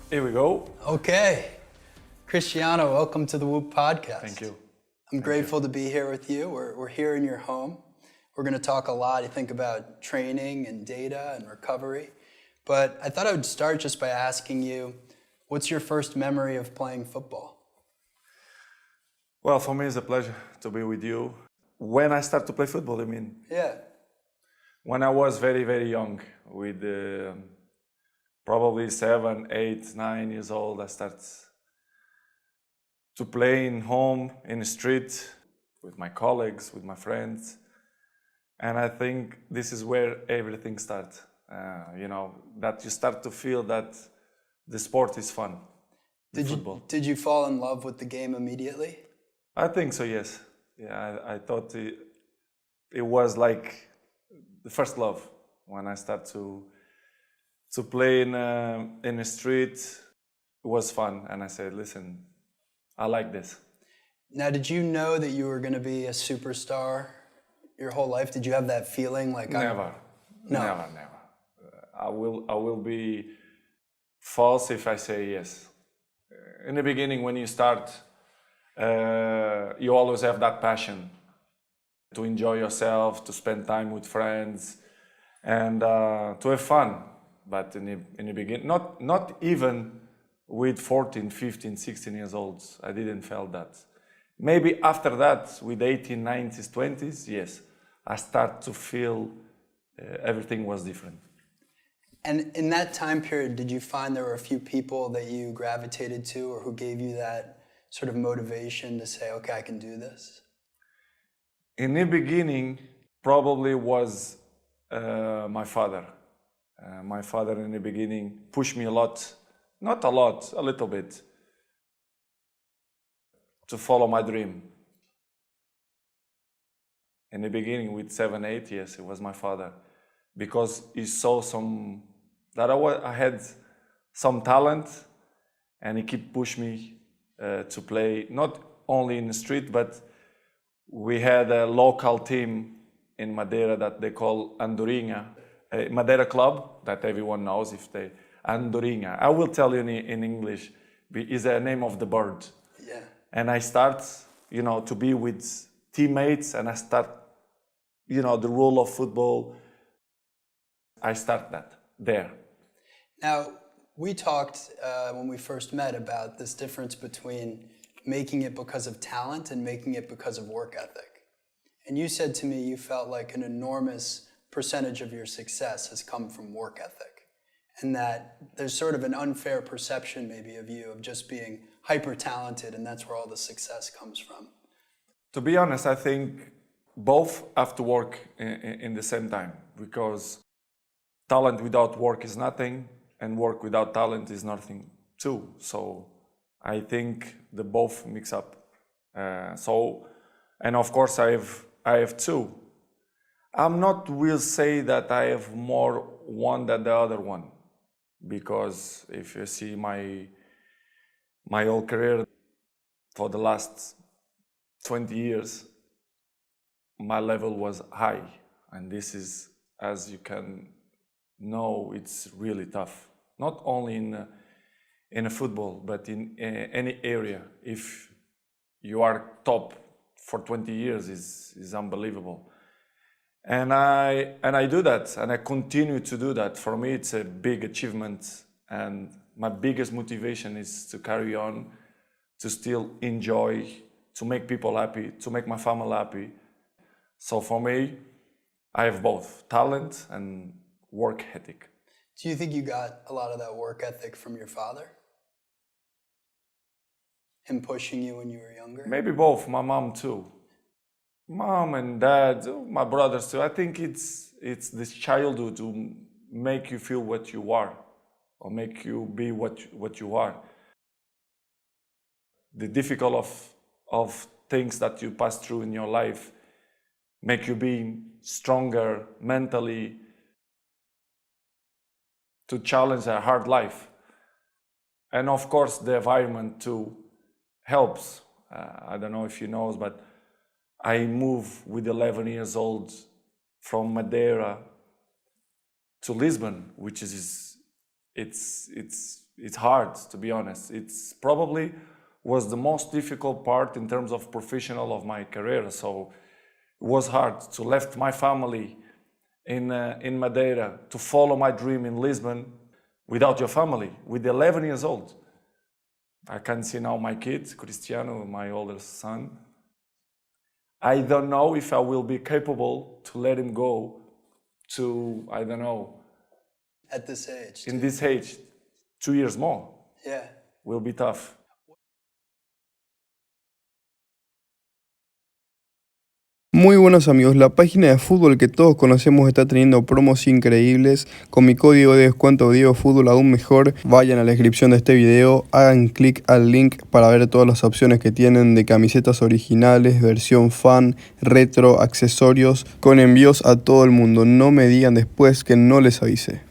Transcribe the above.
Here we go. Okay. Cristiano, welcome to the Whoop Podcast. Thank you. I'm grateful to be here with you. We're here in your home. We're going to talk a lot, I think, about training and data and recovery. But I thought I would start just by asking you, what's your first memory of playing football? Well, for me, it's a pleasure to be with you. When I started to play football, I mean? Yeah. When I was very, very young, with probably 7, 8, 9 years old, I started to play in home, in the street, with my colleagues, with my friends. And I think this is where everything starts. That you start to feel that the sport is fun, football. Did you fall in love with the game immediately? I think so, yes. Yeah, I thought it was like the first love when I started to play in the street. It was fun, and I said, listen, I like this. Now, did you know that you were going to be a superstar your whole life? Did you have that feeling like Never. No. Never. I will be false if I say yes. In the beginning, when you start, you always have that passion to enjoy yourself, to spend time with friends, and to have fun. But in the beginning, not even with 14, 15, 16 years old, I didn't feel that. Maybe after that, with 18, 19s, 20s, yes, I start to feel everything was different. And in that time period, did you find there were a few people that you gravitated to or who gave you that sort of motivation to say, okay, I can do this? In the beginning, probably was my father. My father in the beginning pushed me a lot, not a lot, a little bit, to follow my dream. In the beginning, with 7, 8 years, it was my father, because he saw that I had some talent, and he kept pushing me to play, not only in the street, but we had a local team in Madeira that they call Andorinha, a Madeira club that everyone knows if they, Andorinha. I will tell you in English, is the name of the bird. Yeah. And I start, to be with teammates, and I start, the rule of football. I start that there. Now, we talked when we first met about this difference between making it because of talent and making it because of work ethic. And you said to me you felt like an enormous percentage of your success has come from work ethic, and that there's sort of an unfair perception maybe of you of just being hyper-talented, and that's where all the success comes from. To be honest, I think both have to work in the same time, because talent without work is nothing, and work without talent is nothing too. So I think the both mix up. And of course I have two. I'm not will say that I have more one than the other one, because if you see my whole career for the last 20 years, my level was high, and this is, as you can know, it's really tough. Not only in a football, but in any area. If you are top for 20 years, is unbelievable. And I do that, and I continue to do that. For me, it's a big achievement, and my biggest motivation is to carry on, to still enjoy, to make people happy, to make my family happy. So for me, I have both talent and work ethic. Do you think you got a lot of that work ethic from your father? Him pushing you when you were younger? Maybe both, my mom too. Mom and dad, my brothers too. I think it's this childhood to make you feel what you are, or make you be what you are. The difficult of things that you pass through in your life make you be stronger mentally to challenge a hard life. And of course, the environment too helps. I don't know if you know, but I moved with 11 years old from Madeira to Lisbon, which is it's it's hard, to be honest. It's probably was the most difficult part in terms of professional of my career. So it was hard to left my family in Madeira to follow my dream in Lisbon without your family, with 11 years old. I can see now my kid, Cristiano, my oldest son. I don't know if I will be capable to let him go to, I don't know. At this age. In this age, 2 years more. Yeah. Will be tough. Muy buenos amigos, la página de fútbol que todos conocemos está teniendo promos increíbles. Con mi código de descuento DiegoFútbol aún mejor, vayan a la descripción de este video, hagan clic al link para ver todas las opciones que tienen de camisetas originales, versión fan, retro, accesorios, con envíos a todo el mundo. No me digan después que no les avisé.